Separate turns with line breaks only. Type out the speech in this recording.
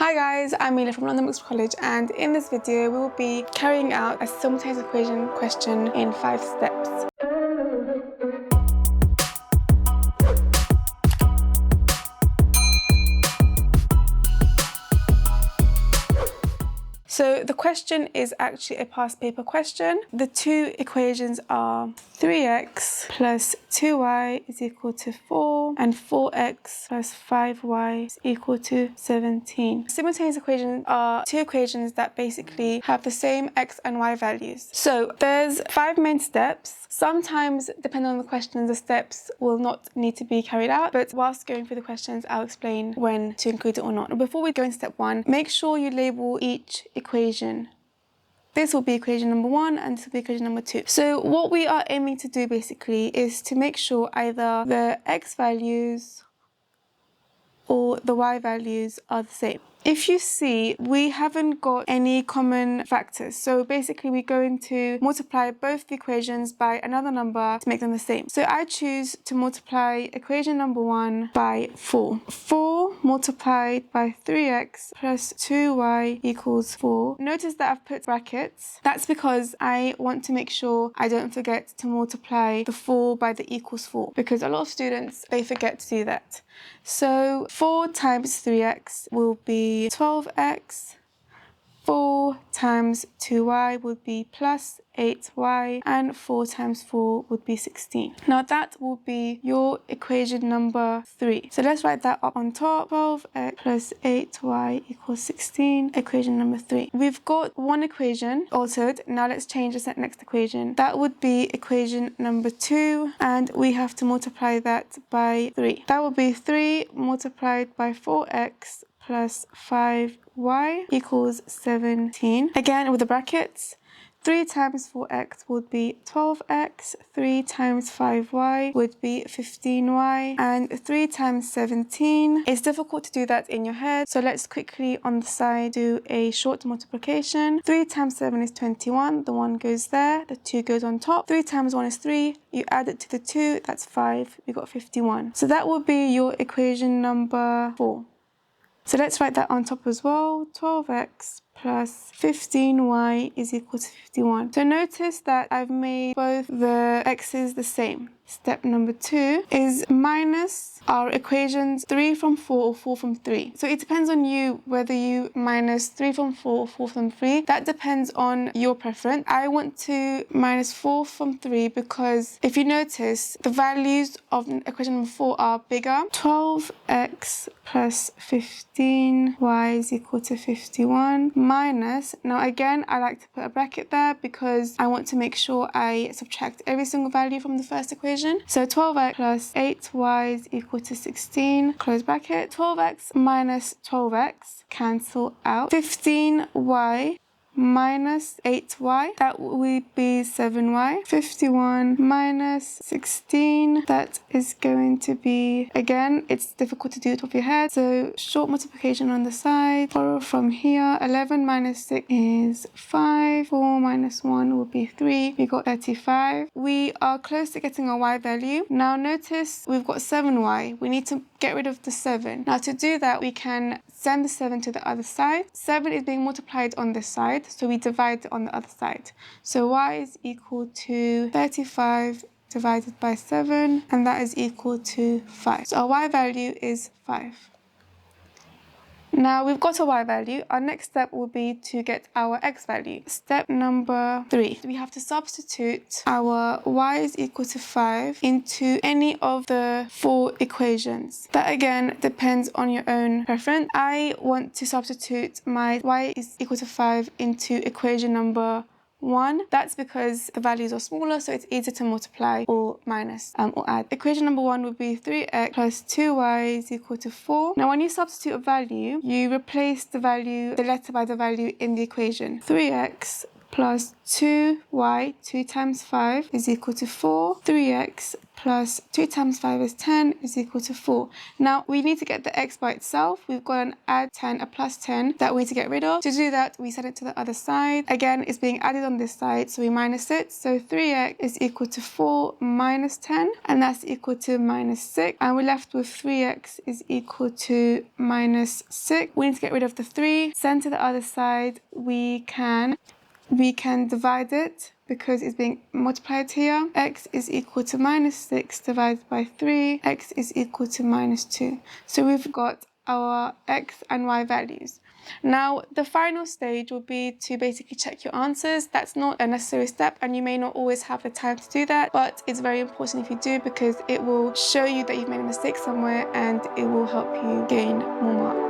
Hi guys, I'm Meela from London Brookes College, and in this video we will be carrying out a simultaneous equation question in 5 steps. So the question is actually a past paper question. The two equations are 3x plus 2y is equal to 4 and 4x plus 5y is equal to 17. Simultaneous equations are two equations that basically have the same x and y values. So there's 5 main steps. Sometimes, depending on the question, the steps will not need to be carried out, but whilst going through the questions, I'll explain when to include it or not. Before we go into step 1, make sure you label each equation. This will be equation number 1 and this will be equation number 2. So what we are aiming to do basically is to make sure either the x values or the y values are the same. If you see, we haven't got any common factors. So basically we're going to multiply both the equations by another number to make them the same. So I choose to multiply equation number 1 by 4. 4 multiplied by 3x plus 2y equals 4. Notice that I've put brackets. That's because I want to make sure I don't forget to multiply the 4 by the equals 4, because a lot of students, they forget to do that. So 4 times 3x will be 12x, 4 times 2y would be plus 8y, and 4 times 4 would be 16. Now that will be your equation number 3. So let's write that up on top. 12x plus 8y equals 16, equation number 3. We've got one equation altered. Now let's change the next equation. That would be equation number 2, and we have to multiply that by 3. That would be 3 multiplied by 4x plus 5y equals 17. Again with the brackets. 3 times 4x would be 12x, 3 times 5y would be 15y, and 3 times 17. It's difficult to do that in your head, so let's quickly on the side do a short multiplication. 3 times 7 is 21, the 1 goes there, the 2 goes on top. 3 times 1 is 3, you add it to the 2, that's 5, we got 51. So that would be your equation number 4. So let's write that on top as well. 12x plus 15y is equal to 51. So notice that I've made both the x's the same. Step number 2 is minus our equations 3 from 4 or 4 from 3. So it depends on you whether you minus 3 from 4 or 4 from 3. That depends on your preference. I want to minus 4 from 3 because if you notice, the values of equation number 4 are bigger. 12x plus 15y is equal to 51 minus, now again I like to put a bracket there because I want to make sure I subtract every single value from the first equation. So 12x plus 8y is equal to 16, close bracket. 12x minus 12x cancel out. 15y minus 8y, that will be 7y. 51 minus 16, that is going to be, again, it's difficult to do it off your head, so short multiplication on the side. Borrow from here. 11 minus 6 is 5. 4 minus 1 will be 3. We got 35. We are close to getting a y value. Now notice we've got 7y. We need to get rid of the 7. Now to do that, we can send the 7 to the other side. 7 is being multiplied on this side, so we divide it on the other side. So y is equal to 35 divided by 7, and that is equal to 5. So our y value is 5. Now we've got a y value. Our next step will be to get our x value. Step number 3. We have to substitute our y is equal to 5 into any of the 4 equations. That again depends on your own preference. I want to substitute my y is equal to 5 into equation number 1. That's because the values are smaller, so it's easier to multiply or minus or add. Equation number 1 would be 3x plus 2y is equal to 4. Now when you substitute a value, you replace the letter by the value in the equation. 3x plus 2y, 2 times 5 is equal to 4. 3x plus 2 times 5 is 10 is equal to 4. Now we need to get the x by itself. We've got an add 10, a plus 10 that we need to get rid of. To do that, we send it to the other side. Again, it's being added on this side, so we minus it. So 3x is equal to 4 minus 10, and that's equal to minus 6. And we're left with 3x is equal to minus 6. We need to get rid of the 3. Send to the other side. We can divide it because it's being multiplied here. X is equal to minus 6 divided by 3. X is equal to minus 2. So we've got our x and y values. Now, the final stage will be to basically check your answers. That's not a necessary step, and you may not always have the time to do that, but it's very important if you do, because it will show you that you've made a mistake somewhere and it will help you gain more marks.